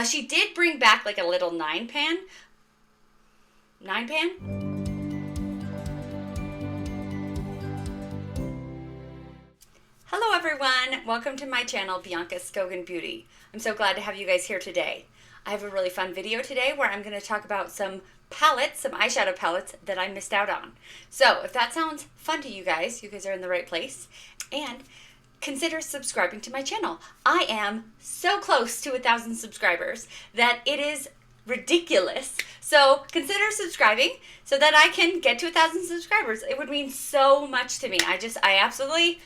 She did bring back like a little 9-pan. 9-pan? Hello everyone, welcome to my channel, Bianca Skogan Beauty. I'm so glad to have you guys here today. I have a really fun video today where I'm going to talk about some palettes, some eyeshadow palettes that I missed out on. So if that sounds fun to you guys are in the right place. And consider subscribing to my channel. I am so close to 1,000 subscribers that it is ridiculous. So consider subscribing so that I can get to 1,000 subscribers. It would mean so much to me. I absolutely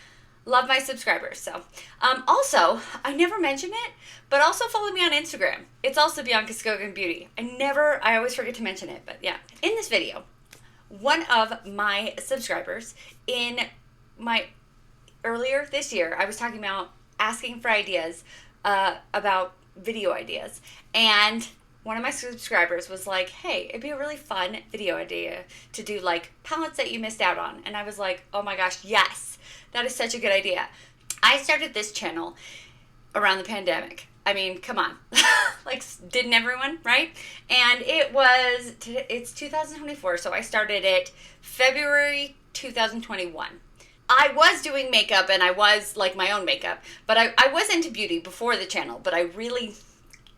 love my subscribers. So also, I never mention it, but also follow me on Instagram. It's also Bianca Skogan Beauty. I always forget to mention it, but yeah. In this video, one of my subscribers earlier this year, I was talking about asking for ideas about video ideas, and one of my subscribers was like, hey, it'd be a really fun video idea to do like palettes that you missed out on. And I was like, oh my gosh, yes, that is such a good idea. I started this channel around the pandemic. I mean, come on. Like, didn't everyone, right? And it's 2024, so I started it February 2021. I was doing makeup, and I was like my own makeup, but I was into beauty before the channel, but I really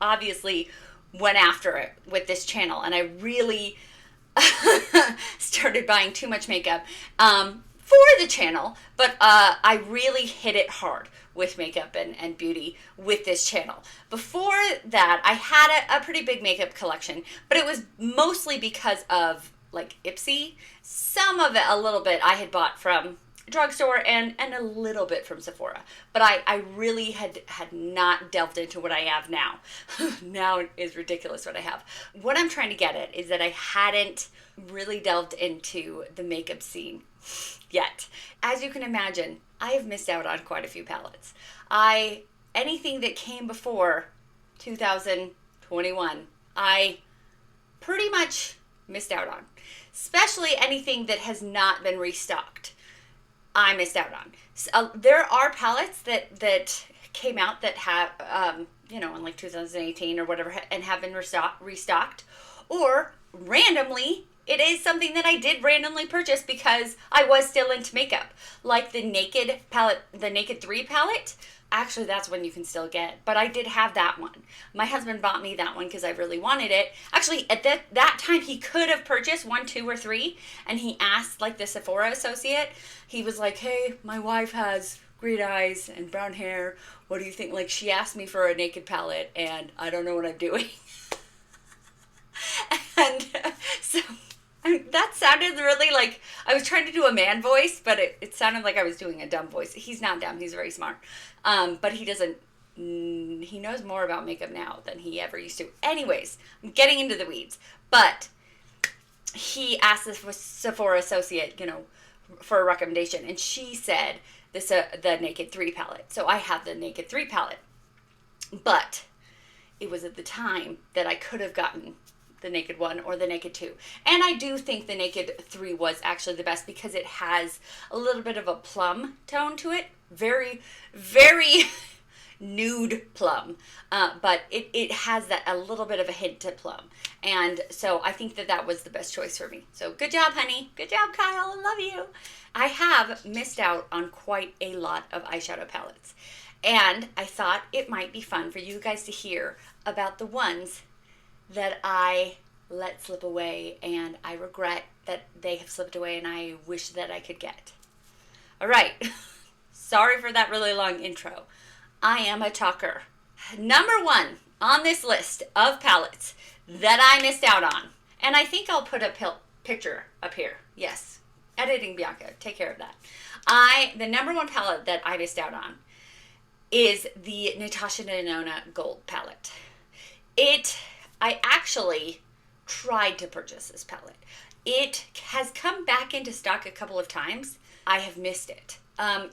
obviously went after it with this channel, and I really started buying too much makeup for the channel, but I really hit it hard with makeup and beauty with this channel. Before that, I had a pretty big makeup collection, but it was mostly because of like Ipsy. Some of it, a little bit, I had bought from drugstore and a little bit from Sephora, but I really had not delved into what I have now. Now it is ridiculous what I have. What I'm trying to get at is that I hadn't really delved into the makeup scene yet. As you can imagine, I have missed out on quite a few palettes. Anything that came before 2021, I pretty much missed out on, especially anything that has not been restocked. I missed out on. So, there are palettes that came out that have, in like 2018 or whatever, and have been restocked. Or randomly, it is something that I did randomly purchase because I was still into makeup. Like the Naked palette, the Naked 3 palette. Actually, that's one you can still get, but I did have that one. My husband bought me that one because I really wanted it. Actually, at that time, he could have purchased 1, 2, or 3, and he asked like the Sephora associate. He was like, hey, my wife has green eyes and brown hair. What do you think? Like, she asked me for a Naked palette, and I don't know what I'm doing. And so that sounded really like I was trying to do a man voice, but it sounded like I was doing a dumb voice. He's not dumb. He's very smart. But he knows more about makeup now than he ever used to. Anyways, I'm getting into the weeds. But he asked the Sephora associate, for a recommendation. And she said the Naked 3 palette. So I have the Naked 3 palette. But it was at the time that I could have gotten the Naked 1 or the Naked 2. And I do think the Naked 3 was actually the best because it has a little bit of a plum tone to it. Very, very nude plum. But it has a little bit of a hint to plum. And so I think that was the best choice for me. So good job, honey. Good job, Kyle. I love you. I have missed out on quite a lot of eyeshadow palettes. And I thought it might be fun for you guys to hear about the ones that I let slip away, and I regret that they have slipped away, and I wish that I could get. All right. Sorry for that really long intro. I am a talker. Number 1 on this list of palettes that I missed out on, and I think I'll put a picture up here. Yes. Editing Bianca. Take care of that. The number 1 palette that I missed out on is the Natasha Denona Gold palette. I actually tried to purchase this palette. It has come back into stock a couple of times. I have missed it.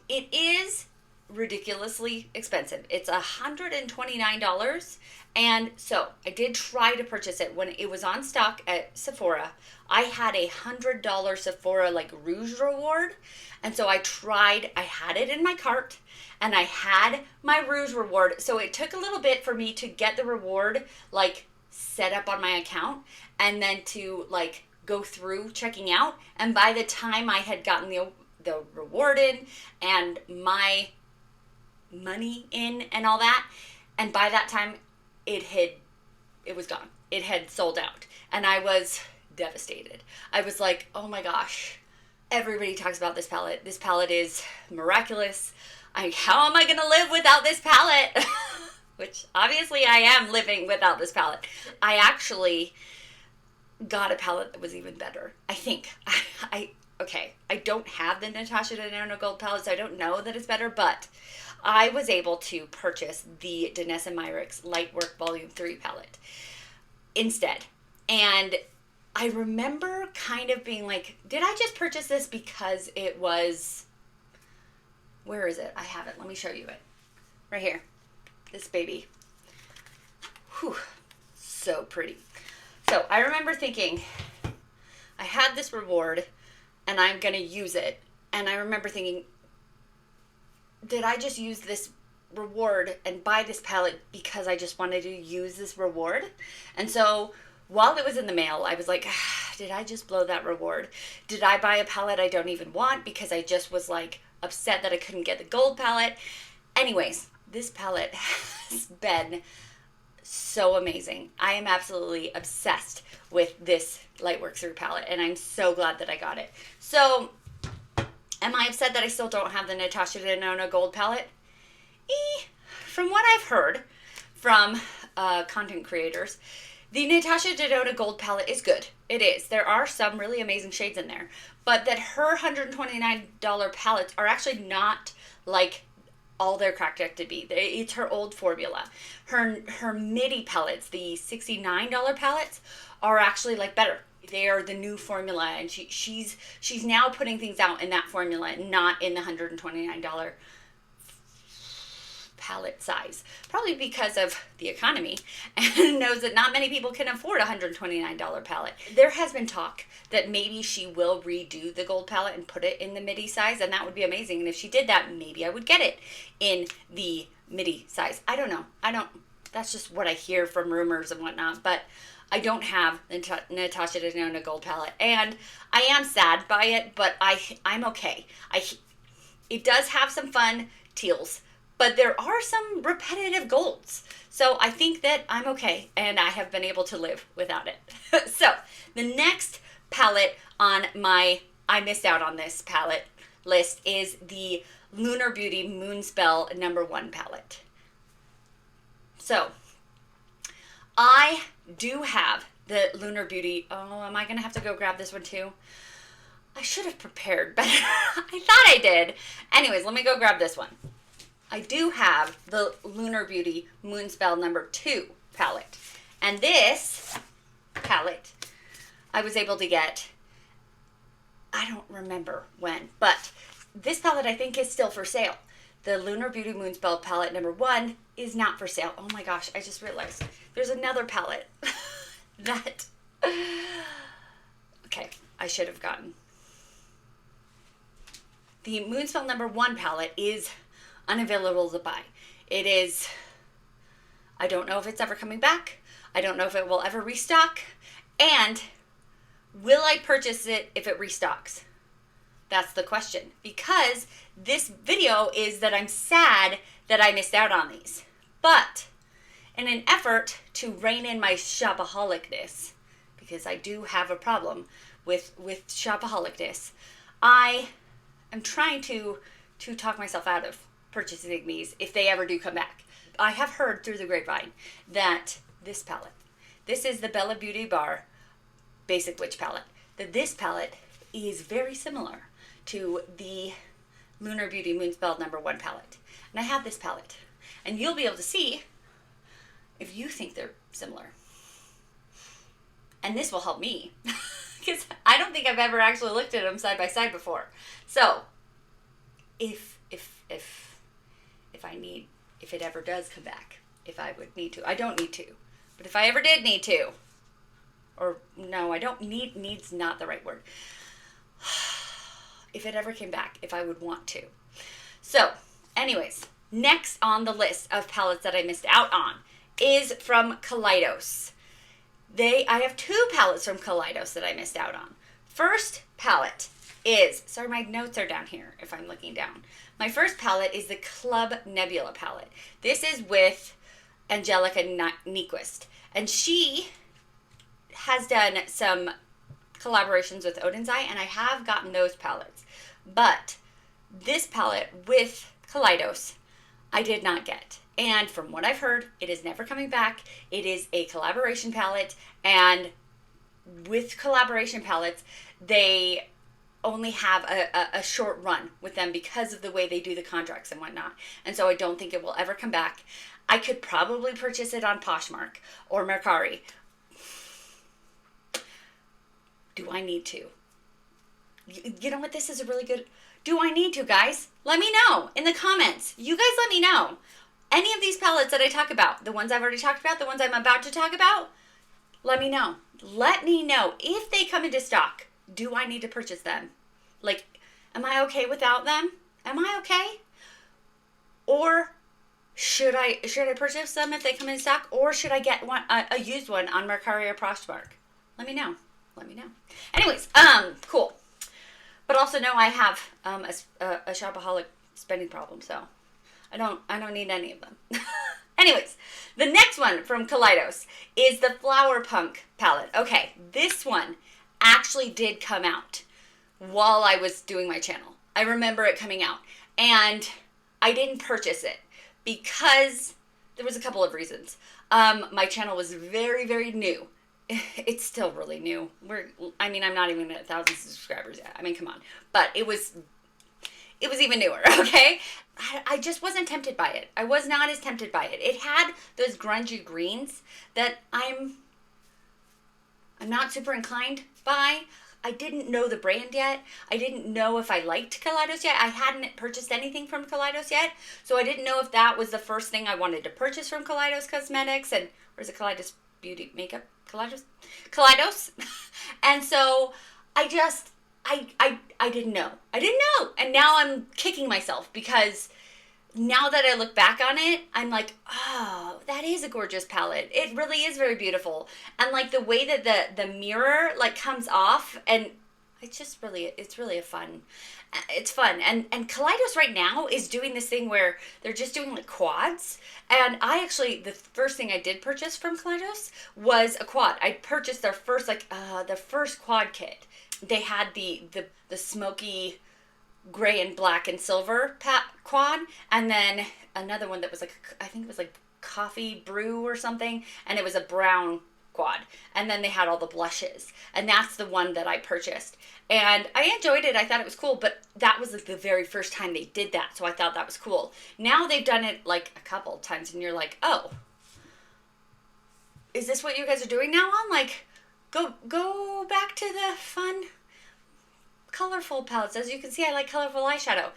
It is ridiculously expensive. It's $129. And so I did try to purchase it when it was on stock at Sephora. I had a $100 Sephora like rouge reward. And so I had it in my cart and I had my rouge reward. So it took a little bit for me to get the reward like set up on my account and then to like go through checking out. And by the time I had gotten the reward in and my money in and all that, and by that time it was gone. It had sold out and I was devastated. I was like, oh my gosh, everybody talks about this palette. This palette is miraculous. How am I gonna live without this palette? Which obviously I am living without this palette. I actually got a palette that was even better. I think okay, I don't have the Natasha Denona Gold palette, so I don't know that it's better, but I was able to purchase the Danessa Myricks Lightwork Volume 3 palette instead. And I remember kind of being like, did I just purchase this because it was, where is it? I have it. Let me show you it. Right here. This baby. Whew. So pretty. So I remember thinking, I had this reward and I'm going to use it. And I remember thinking, did I just use this reward and buy this palette because I just wanted to use this reward? And so while it was in the mail, I was like, did I just blow that reward? Did I buy a palette I don't even want because I just was like upset that I couldn't get the gold palette? Anyways, this palette has been so amazing. I am absolutely obsessed with this Lightwork 3 palette and I'm so glad that I got it. So, am I upset that I still don't have the Natasha Denona Gold palette? From what I've heard from content creators, the Natasha Denona Gold palette is good. It is. There are some really amazing shades in there. But that her $129 palettes are actually not like all they're cracked up to be. It's her old formula. Her MIDI palettes, the $69 palettes, are actually like better. They are the new formula, and she's now putting things out in that formula, not in the $129 palette size. Probably because of the economy, and knows that not many people can afford a $129 palette. There has been talk that maybe she will redo the gold palette and put it in the MIDI size, and that would be amazing. And if she did that, maybe I would get it in the MIDI size. I don't know. That's just what I hear from rumors and whatnot, but I don't have the Natasha Denona Gold palette, and I am sad by it, but I'm okay. It does have some fun teals, but there are some repetitive golds. So I think that I'm okay, and I have been able to live without it. So the next palette on my I missed out on this palette list is the Lunar Beauty Moonspell #1 palette. So I do have the Lunar Beauty. Oh, am I going to have to go grab this one too? I should have prepared better. I thought I did. Anyways, let me go grab this one. I do have the Lunar Beauty Moonspell #2 palette. And this palette I was able to get, I don't remember when, but this palette I think is still for sale. The Lunar Beauty Moonspell palette #1 is not for sale. Oh my gosh, I just realized there's another palette that, okay, I should have gotten. The Moonspell #1 palette is unavailable to buy. It is, I don't know if it's ever coming back. I don't know if it will ever restock. And will I purchase it if it restocks? That's the question. Because this video is that I'm sad that I missed out on these. But in an effort to rein in my shopaholicness, because I do have a problem with shopaholicness, I am trying to talk myself out of purchasing these if they ever do come back. I have heard through the grapevine that this palette, this is the Bella Beauty Bar Basic Witch palette, that this palette is very similar to the Lunar Beauty Moonspell #1 palette. And I have this palette. And you'll be able to see if you think they're similar. And this will help me. Because I don't think I've ever actually looked at them side by side before. So, if if it ever does come back, if I would need to. I don't need to, but if I ever did need to, or no, I don't need, needs not the right word. If it ever came back, if I would want to. So, anyways, next on the list of palettes that I missed out on is from Kaleidos. I have 2 palettes from Kaleidos that I missed out on. First palette is, sorry, my notes are down here if I'm looking down. My first palette is the Club Nebula palette. This is with Angelica Nyquist, and she has done some collaborations with Odin's Eye, and I have gotten those palettes. But this palette with Kaleidos, I did not get. And from what I've heard, it is never coming back. It is a collaboration palette, and with collaboration palettes, they only have a short run with them because of the way they do the contracts and whatnot. And so I don't think it will ever come back. I could probably purchase it on Poshmark or Mercari. Do I need to? You know what? This is a really good... Do I need to, guys? Let me know in the comments. You guys let me know. Any of these palettes that I talk about, the ones I've already talked about, the ones I'm about to talk about, let me know. Let me know if they come into stock. Do I need to purchase them? Like, am I okay without them? Am I okay? Or should I purchase them if they come in stock? Or should I get one a used one on Mercari or Poshmark? Let me know. Let me know. Anyways, cool. But also know I have a shopaholic spending problem, so I don't need any of them. Anyways, the next one from Kaleidos is the Flower Punk palette. Okay, this one actually did come out while I was doing my channel. I remember it coming out, and I didn't purchase it because there was a couple of reasons. My channel was very, very new. It's still really new. I'm not even at 1,000 subscribers yet. I mean, come on. But it was even newer, okay? I just wasn't tempted by it. I was not as tempted by it. It had those grungy greens that I'm not super inclined by. I didn't know the brand yet. I didn't know if I liked Kaleidos yet. I hadn't purchased anything from Kaleidos yet. So I didn't know if that was the first thing I wanted to purchase from Kaleidos Cosmetics. Or is it Kaleidos Beauty Makeup? Kaleidos. And so I didn't know. I didn't know. And now I'm kicking myself because now that I look back on it, I'm like, oh, that is a gorgeous palette. It really is very beautiful. And like the way that the mirror like comes off, and it's really a fun. It's fun. And Kaleidos right now is doing this thing where they're just doing like quads. And the first thing I did purchase from Kaleidos was a quad. I purchased their first the first quad kit. They had the smoky gray and black and silver quad, and then another one that was I think it was like coffee brew or something, and it was a brown quad, and then they had all the blushes, and that's the one that I purchased, and I enjoyed it. I thought it was cool, but that was like the very first time they did that, so I thought that was cool. Now they've done it like a couple times, and you're like, oh, is this what you guys are doing now on? Like, go back to the fun colorful palettes. As you can see, I like colorful eyeshadow.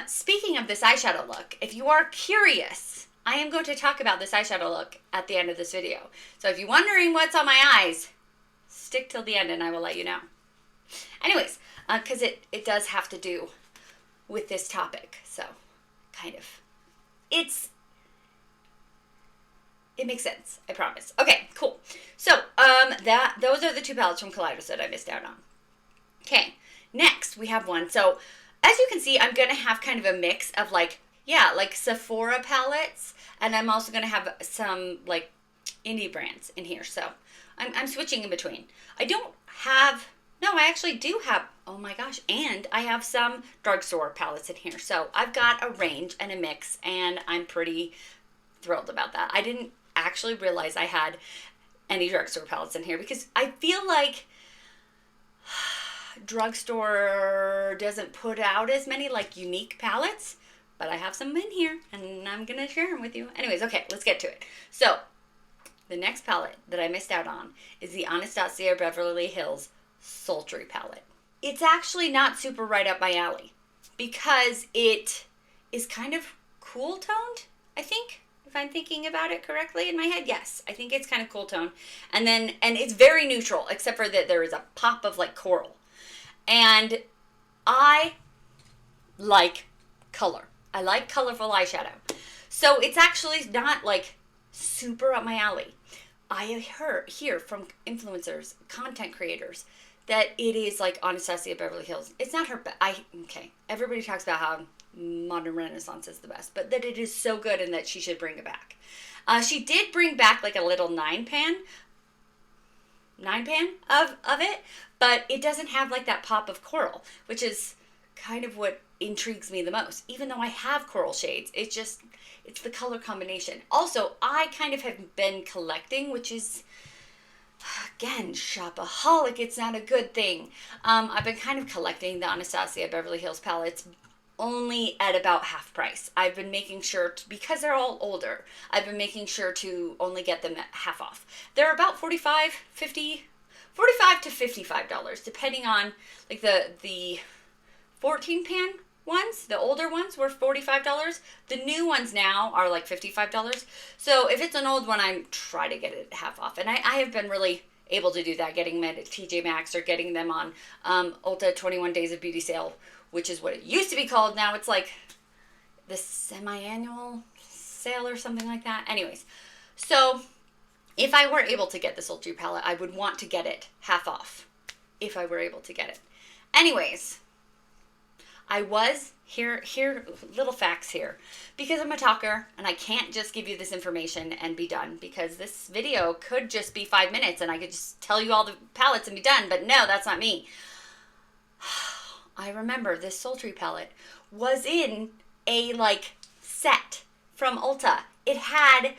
Speaking of this eyeshadow look, if you are curious, I am going to talk about this eyeshadow look at the end of this video. So if you're wondering what's on my eyes, stick till the end and I will let you know. Anyways, because it does have to do with this topic. So, kind of. It makes sense, I promise. Okay, cool. So, those are the 2 palettes from Kaleidos that I missed out on. Okay, next we have one. So, as you can see, I'm going to have kind of a mix of like Sephora palettes, and I'm also going to have some like indie brands in here. So, I'm switching in between. I actually do have, oh my gosh, and I have some drugstore palettes in here. So, I've got a range and a mix, and I'm pretty thrilled about that. I didn't actually realize I had any drugstore palettes in here because I feel like drugstore doesn't put out as many like unique palettes, but I have some in here and I'm gonna share them with you. Anyways, okay, let's get to it. So the next palette that I missed out on is the Anastasia Beverly Hills Sultry palette. It's actually not super right up my alley because it is kind of cool toned, I think. If I'm thinking about it correctly in my head, yes, I think it's kind of cool tone. And it's very neutral, except for that there is a pop of like coral. And I like color. I like colorful eyeshadow. So it's actually not like super up my alley. I hear from influencers, content creators, that it is like Anastasia Beverly Hills. It's not her okay. Everybody talks about how Modern Renaissance is the best, but that it is so good and that she should bring it back. She did bring back like a little 9-pan of it, but it doesn't have like that pop of coral, which is kind of what intrigues me the most. Even though I have coral shades, it's the color combination. Also, I kind of have been collecting, which is, again, shopaholic. It's not a good thing. I've been kind of collecting the Anastasia Beverly Hills palettes only at about half price. I've been making sure because they're all older, I've been making sure to only get them at half off. They're about $45 to $55, depending on like the 14-pan ones. The older ones were $45. The new ones now are like $55. So if it's an old one, I try to get it half off. And I have been really able to do that, getting them at TJ Maxx or getting them on Ulta 21 Days of Beauty sale, which is what it used to be called. Now it's like the semi-annual sale or something like that. Anyways, so if I were able to get the Sultry palette, I would want to get it half off if I were able to get it. Anyways, I was here little facts here, because I'm a talker and I can't just give you this information and be done, because this video could just be 5 minutes and I could just tell you all the palettes and be done, but no, that's not me. I remember this Sultry palette was in a like set from Ulta. It had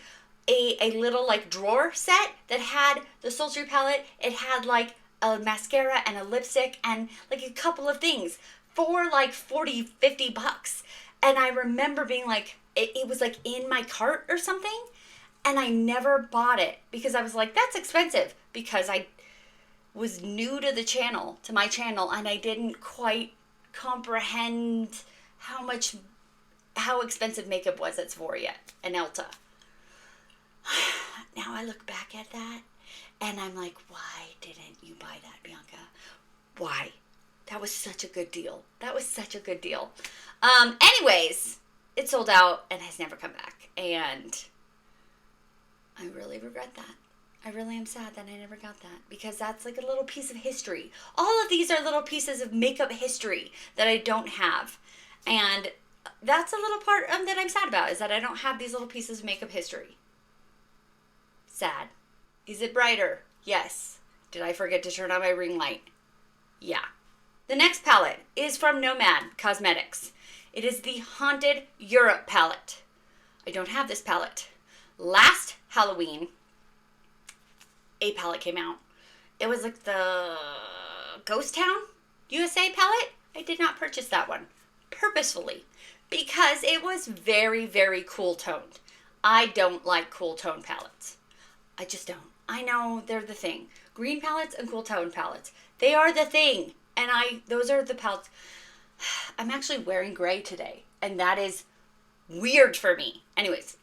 a little like drawer set that had the Sultry palette. It had like a mascara and a lipstick and like a couple of things for like $40-50. And I remember being like, it was like in my cart or something, and I never bought it because I was like, that's expensive, because I was new to the channel, to my channel, and I didn't quite comprehend how expensive makeup was at Sephora and Ulta. Now I look back at that and I'm like, why didn't you buy that, Bianca? Why? That was such a good deal. Anyways, it sold out and has never come back. And I really regret that. I really am sad that I never got that, because that's like a little piece of history. All of these are little pieces of makeup history that I don't have. And that's a little part that I'm sad about, is that I don't have these little pieces of makeup history. Sad. Is it brighter? Yes. Did I forget to turn on my ring light? Yeah. The next palette is from Nomad Cosmetics. It is the Haunted Europe palette. I don't have this palette. Last Halloween, a palette came out. It was like the Ghost Town USA palette. I did not purchase that one purposefully because it was very, very cool toned. I don't like cool tone palettes. I just don't. I know they're the thing. Green palettes and cool tone palettes, they are the thing. And those are the palettes. I'm actually wearing gray today, and that is weird for me. Anyways,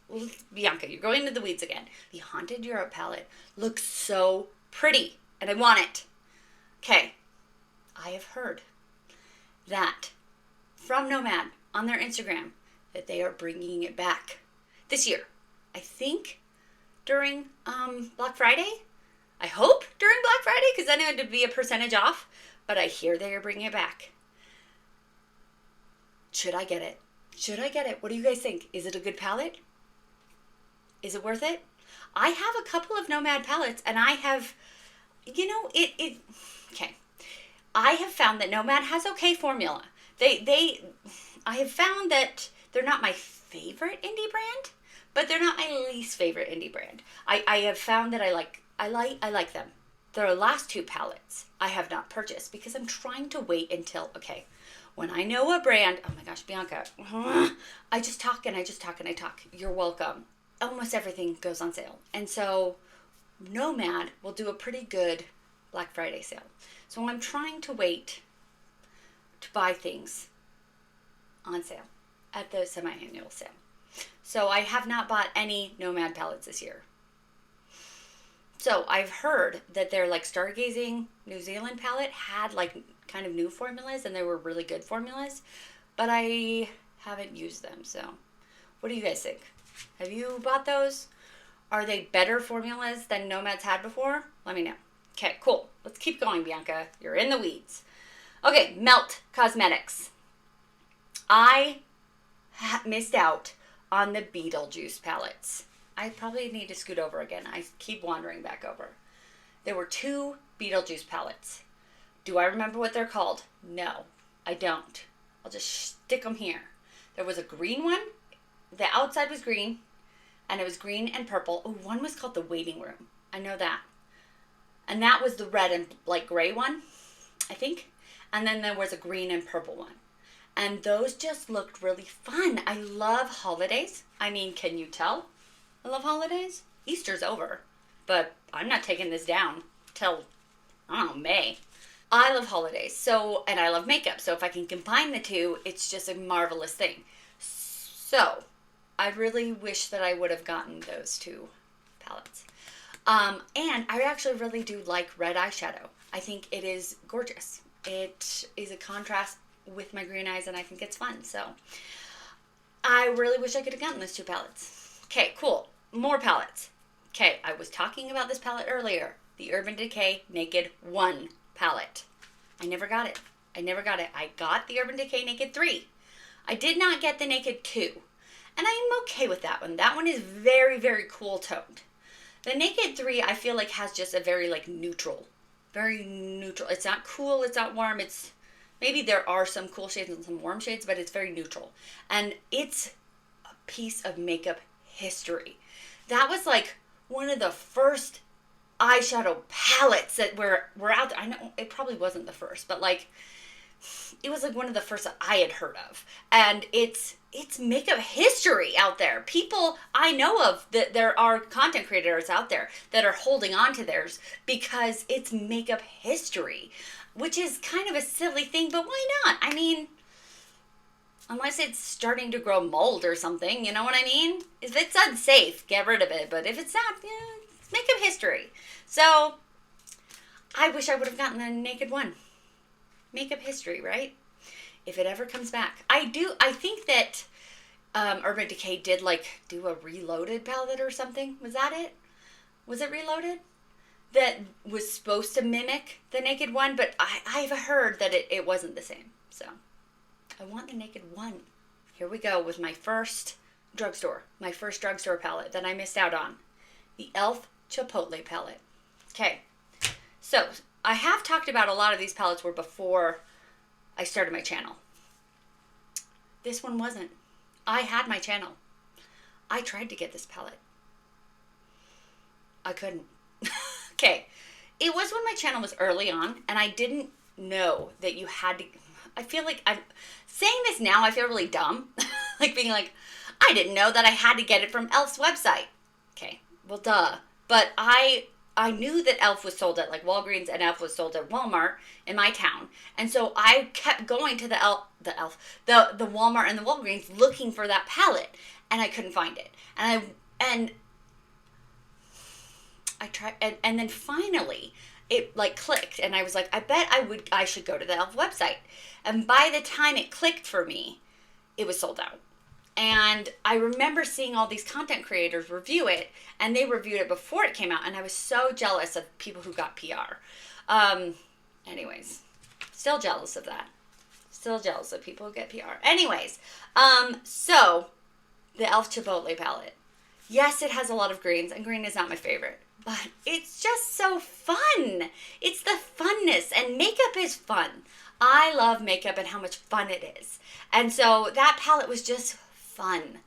Bianca, you're going into the weeds again. The Haunted Europe palette looks so pretty, and I want it. Okay, I have heard that from Nomad on their Instagram that they are bringing it back this year. I think during Black Friday. I hope during Black Friday, because then it would be a percentage off. But I hear they are bringing it back. Should I get it? What do you guys think? Is it a good palette? Is it worth it? I have a couple of Nomad palettes, and I have, okay. I have found that Nomad has okay formula. I have found that they're not my favorite indie brand, but they're not my least favorite indie brand. I have found that I like them. The last two palettes I have not purchased because I'm trying to wait until, when I know a brand, oh my gosh, Bianca, I just talk and I talk. You're welcome. Almost everything goes on sale. And so Nomad will do a pretty good Black Friday sale. So I'm trying to wait to buy things on sale at the semi-annual sale. So I have not bought any Nomad palettes this year. So I've heard that their like Stargazing New Zealand palette had like kind of new formulas and they were really good formulas, but I haven't used them. So what do you guys think? Have you bought those? Are they better formulas than Nomad's had before? Let me know. Okay, cool. Let's keep going, Bianca. You're in the weeds. Okay, Melt Cosmetics. I missed out on the Beetlejuice palettes. I probably need to scoot over again. I keep wandering back over. There were 2 Beetlejuice palettes. Do I remember what they're called? No, I don't. I'll just stick them here. There was a green one. The outside was green, and it was green and purple. Oh, one was called the Waiting Room. I know that. And that was the red and like gray one, I think. And then there was a green and purple one. And those just looked really fun. I love holidays. I mean, can you tell? I love holidays. Easter's over, but I'm not taking this down till, I don't know, May. I love holidays, and I love makeup. So if I can combine the two, it's just a marvelous thing. So I really wish that I would have gotten those 2 palettes. And I actually really do like red eyeshadow. I think it is gorgeous. It is a contrast with my green eyes, and I think it's fun. So I really wish I could have gotten those 2 palettes. Okay, cool. More palettes. Okay, I was talking about this palette earlier. The Urban Decay Naked 1 palette. I never got it. I got the Urban Decay Naked 3. I did not get the Naked 2. And I am okay with that one. That one is very, very cool toned. The Naked 3, I feel like has just a very like neutral. Very neutral. It's not cool, it's not warm, it's... Maybe there are some cool shades and some warm shades, but it's very neutral. And it's a piece of makeup history. That was like one of the first eyeshadow palettes that were out there. I know it probably wasn't the first, but like it was like one of the first that I had heard of. And it's makeup history out there. People I know of, that there are content creators out there that are holding on to theirs because it's makeup history, which is kind of a silly thing, but why not? I mean, unless it's starting to grow mold or something, you know what I mean? If it's unsafe, get rid of it. But if it's not, it's makeup history. So I wish I would have gotten the Naked 1. Makeup history, right? If it ever comes back. I think that Urban Decay did like do a Reloaded palette or something. Was that it? Was it Reloaded? That was supposed to mimic the Naked 1, but I've heard that it wasn't the same. So I want the Naked 1. Here we go with my first drugstore palette that I missed out on. The E.L.F. Chipotle palette. Okay, so I have talked about a lot of these palettes were before I started my channel. This one wasn't. I had my channel. I tried to get this palette. I couldn't. Okay, it was when my channel was early on, and I didn't know that you had to... I feel like I'm saying this now, I feel really dumb. Like being like, I didn't know that I had to get it from E.L.F.'s website. Okay, well, duh. But I knew that E.L.F. was sold at like Walgreens and E.L.F. was sold at Walmart in my town. And so I kept going to the Walmart and the Walgreens looking for that palette, and I couldn't find it. And I tried, and then finally it like clicked, and I was like, I should go to the E.L.F. website. And by the time it clicked for me, it was sold out. And I remember seeing all these content creators review it, and they reviewed it before it came out, and I was so jealous of people who got PR. Anyways, still jealous of that. Still jealous of people who get PR. Anyways, so the E.L.F. Chipotle palette. Yes, it has a lot of greens, and green is not my favorite, but it's just so fun. It's the funness, and makeup is fun. I love makeup and how much fun it is. And so that palette was just fun.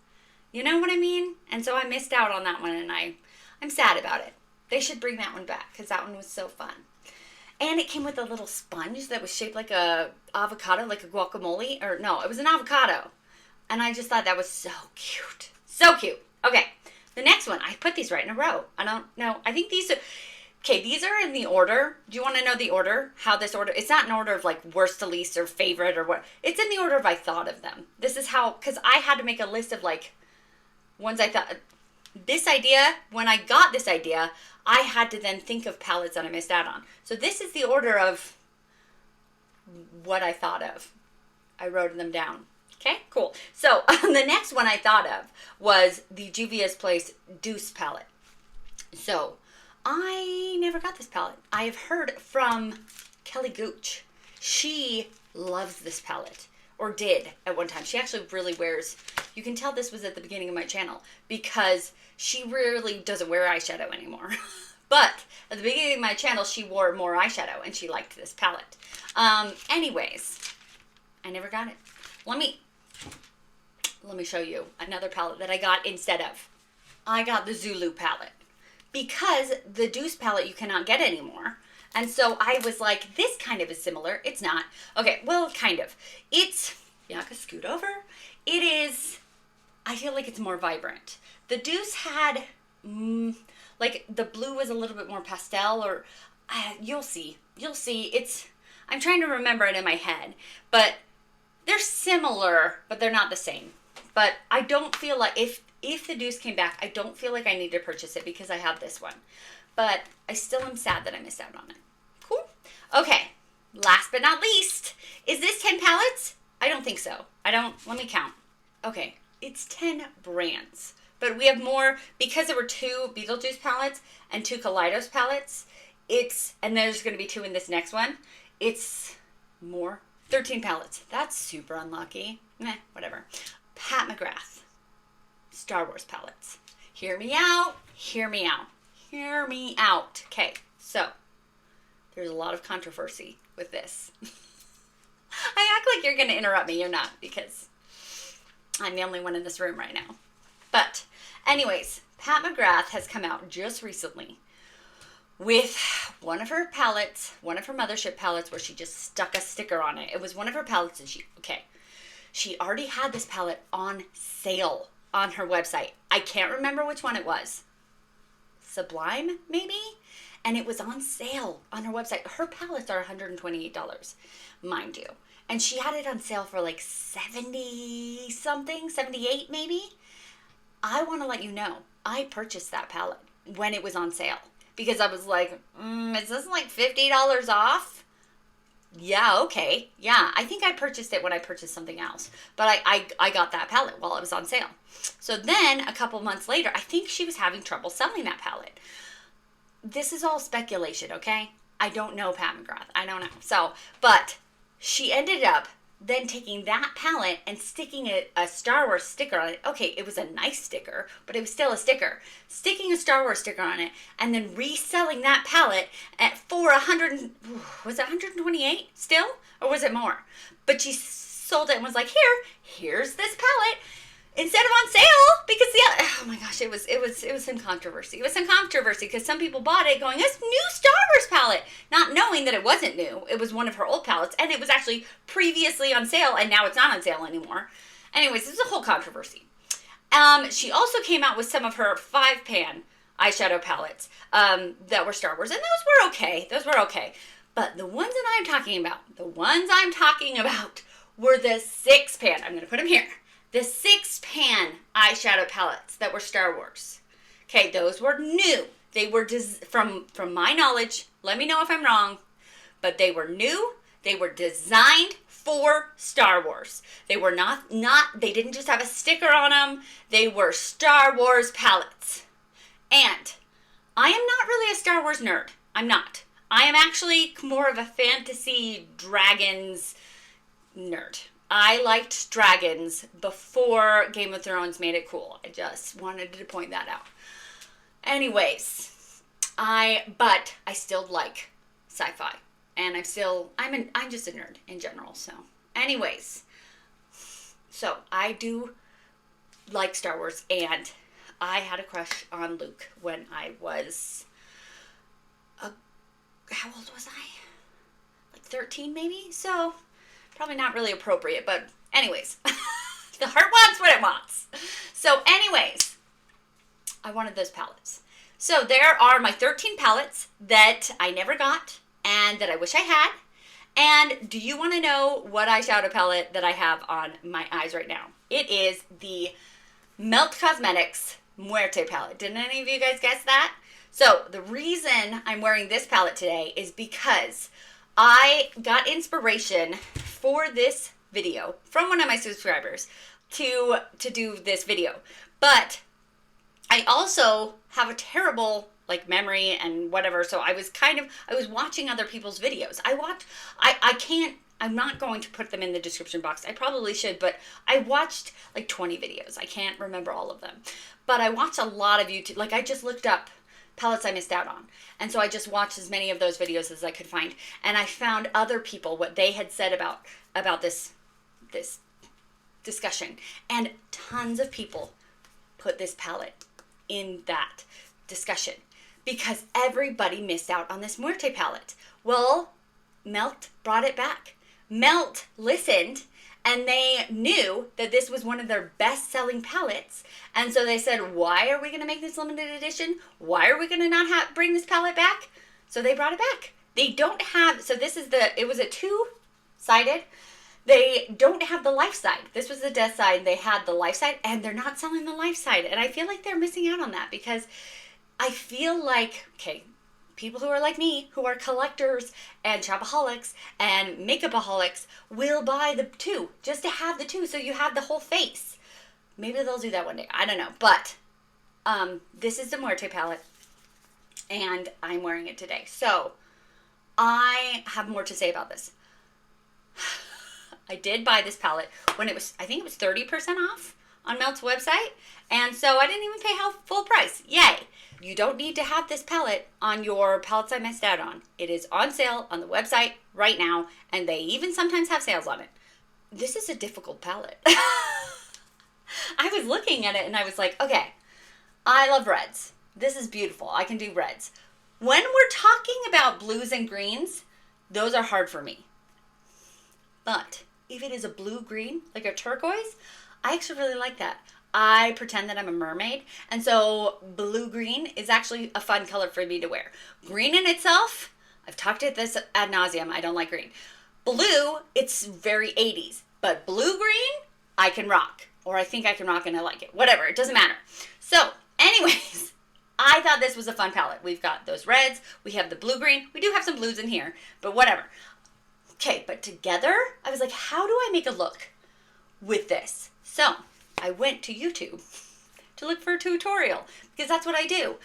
You know what I mean? And so I missed out on that one, and I'm sad about it. They should bring that one back because that one was so fun. And it came with a little sponge that was shaped like a avocado, like a guacamole. Or no, it was an avocado. And I just thought that was so cute. So cute. Okay, the next one. I put these right in a row. I don't know. I think these are... Okay, these are in the order. Do you want to know the order? How this order... It's not in order of like worst to least or favorite or what. It's in the order of I thought of them. This is how... Because I had to make a list of like ones I thought, this idea, when I got this idea, I had to then think of palettes that I missed out on. So this is the order of what I thought of. I wrote them down. Okay, cool. So the next one I thought of was the Juvia's Place Douce palette. So I never got this palette. I have heard from Kelly Gooch. She loves this palette, or did at one time. She actually really wears, you can tell this was at the beginning of my channel, because she really doesn't wear eyeshadow anymore. But at the beginning of my channel, she wore more eyeshadow, and she liked this palette. Anyways, I never got it. Let me show you another palette that I got instead of. I got the Zulu palette, because the Douce palette you cannot get anymore. And so I was like, this kind of is similar. It's not. Okay, well, kind of. It's, Bianca, scoot over. It is, I feel like it's more vibrant. The Douce had, like, the blue was a little bit more pastel, or, you'll see. You'll see. It's, I'm trying to remember it in my head. But they're similar, but they're not the same. But I don't feel like, if the Douce came back, I don't feel like I need to purchase it because I have this one. But I still am sad that I missed out on it. Cool. Okay. Last but not least, is this 10 palettes? I don't think so. Let me count. Okay. It's 10 brands. But we have more, because there were 2 Beetlejuice palettes and 2 Kaleidos palettes. And there's going to be 2 in this next one. It's more. 13 palettes. That's super unlucky. Meh, whatever. Pat McGrath. Star Wars palettes. Hear me out. Hear me out. Hear me out. Okay, so there's a lot of controversy with this. I act like you're going to interrupt me. You're not, because I'm the only one in this room right now. But anyways, Pat McGrath has come out just recently with one of her palettes, one of her mothership palettes, where she just stuck a sticker on it. It was one of her palettes, and she already had this palette on sale on her website. I can't remember which one it was. Sublime, maybe? And it was on sale on her website. Her palettes are $128, mind you. And she had it on sale for like 70 something, 78 maybe. I want to let you know, I purchased that palette when it was on sale. Because I was like, is this like $50 off? Yeah, okay. Yeah, I think I purchased it when I purchased something else. But I got that palette while it was on sale. So then, a couple months later, I think she was having trouble selling that palette. This is all speculation, okay? I don't know Pat McGrath. I don't know. So, but she ended up then taking that palette and sticking a Star Wars sticker on it. Okay, it was a nice sticker, but it was still a sticker. Sticking a Star Wars sticker on it and then reselling that palette for was it 128 still? Or was it more? But she sold it and was like, here's this palette instead of on sale, because oh my gosh, it was some controversy. It was some controversy because some people bought it going, this new Star Wars palette, not knowing that it wasn't new. It was one of her old palettes, and it was actually previously on sale, and now it's not on sale anymore. Anyways, this is a whole controversy. She also came out with some of her 5-pan eyeshadow palettes that were Star Wars, and those were okay. Those were okay. But the ones that I'm talking about, were the 6-pan. I'm going to put them here. The 6-pan eyeshadow palettes that were Star Wars. Okay, those were new. They were, from my knowledge, let me know if I'm wrong, but they were new. They were designed for Star Wars. They were they didn't just have a sticker on them. They were Star Wars palettes. And I am not really a Star Wars nerd. I'm not. I am actually more of a fantasy dragons nerd. I liked dragons before Game of Thrones made it cool. I just wanted to point that out. Anyways, but I still like sci-fi, and I'm just a nerd in general. So, anyways, so I do like Star Wars, and I had a crush on Luke when I was how old was I? Like 13 maybe? So, probably not really appropriate, but anyways, the heart wants what it wants. So anyways, I wanted those palettes. So there are my 13 palettes that I never got and that I wish I had. And do you want to know what eyeshadow palette that I have on my eyes right now? It is the Melt Cosmetics Muerte palette. Didn't any of you guys guess that? So the reason I'm wearing this palette today is because I got inspiration for this video from one of my subscribers to do this video. But I also have a terrible memory and whatever, so I was watching other people's videos. I'm not going to put them in the description box. I probably should, but I watched 20 videos. I can't remember all of them. But I watched a lot of YouTube. I just looked up palettes I missed out on. And so I just watched as many of those videos as I could find. And I found other people, what they had said about this discussion. And tons of people put this palette in that discussion because everybody missed out on this Muerte palette. Well, Melt brought it back. Melt listened, and they knew that this was one of their best-selling palettes. And so they said, why are we going to make this limited edition? Why are we going to not bring this palette back? So they brought it back. They don't have, so this is it was a two-sided. They don't have the life side. This was the death side. They had the life side, and they're not selling the life side. And I feel like they're missing out on that because I feel like, people who are like me, who are collectors and shopaholics and makeupaholics, will buy the two, just to have the two so you have the whole face. Maybe they'll do that one day. I don't know. But this is the Muerte palette, and I'm wearing it today. So I have more to say about this. I did buy this palette when I think it was 30% off on Melt's website. And so I didn't even pay full price. Yay. You don't need to have this palette on your palettes I missed out on. It is on sale on the website right now, and they even sometimes have sales on it. This is a difficult palette. I was looking at it and I was like, okay, I love reds. This is beautiful. I can do reds. When we're talking about blues and greens, those are hard for me. But if it is a blue-green, like a turquoise, I actually really like that. I pretend that I'm a mermaid, and so blue-green is actually a fun color for me to wear. Green in itself, I've talked about this ad nauseum, I don't like green. Blue, it's very 80s, but blue-green, I can rock. Or I think I can rock and I like it. Whatever, it doesn't matter. So, anyways, I thought this was a fun palette. We've got those reds, we have the blue-green, we do have some blues in here, but whatever. Okay, but together, I was like, how do I make a look with this? So I went to YouTube to look for a tutorial because that's what I do.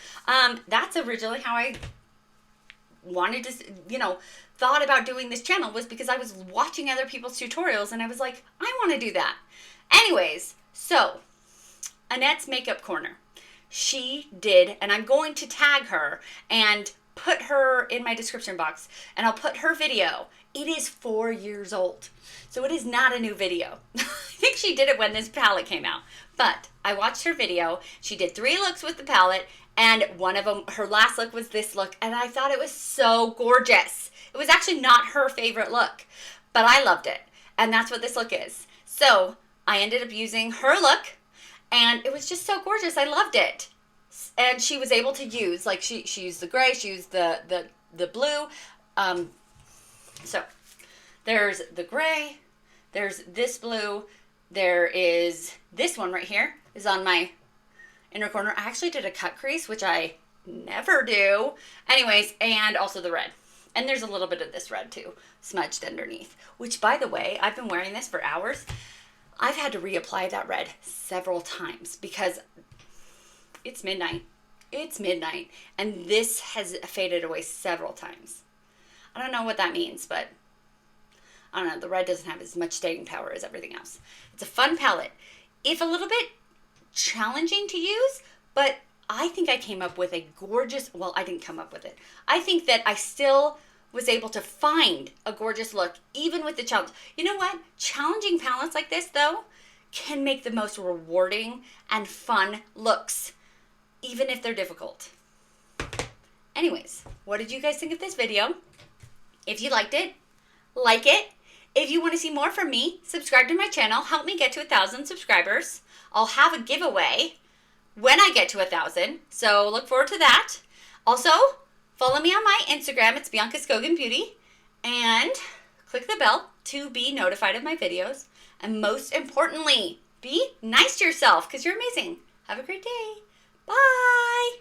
That's originally how I wanted to, thought about doing this channel, was because I was watching other people's tutorials and I was like, I want to do that. Anyways, so Annette's Makeup Corner. She did, and I'm going to tag her and put her in my description box, and I'll put her video. It is 4 years old, so it is not a new video. I think she did it when this palette came out, but I watched her video. She did 3 looks with the palette, and one of them, her last look was this look, and I thought it was so gorgeous. It was actually not her favorite look, but I loved it, and that's what this look is. So I ended up using her look, and it was just so gorgeous. I loved it. And she was able to use, she used the gray, she used the blue. So there's the gray, there's this blue, there is this one right here is on my inner corner. I actually did a cut crease, which I never do. Anyways, and also the red. And there's a little bit of this red too, smudged underneath, which, by the way, I've been wearing this for hours. I've had to reapply that red several times because it's midnight. It's midnight, and this has faded away several times. I don't know what that means, but I don't know. The red doesn't have as much staying power as everything else. It's a fun palette. If a little bit challenging to use, but I think I came up with a gorgeous, well, I didn't come up with it. I think that I still was able to find a gorgeous look, even with the challenge. You know what? Challenging palettes like this, though, can make the most rewarding and fun looks, even if they're difficult. Anyways, what did you guys think of this video? If you liked it, like it. If you want to see more from me, subscribe to my channel. Help me get to 1,000 subscribers. I'll have a giveaway when I get to 1,000, so look forward to that. Also, follow me on my Instagram. It's Bianca Skogan Beauty. And click the bell to be notified of my videos. And most importantly, be nice to yourself because you're amazing. Have a great day. Bye.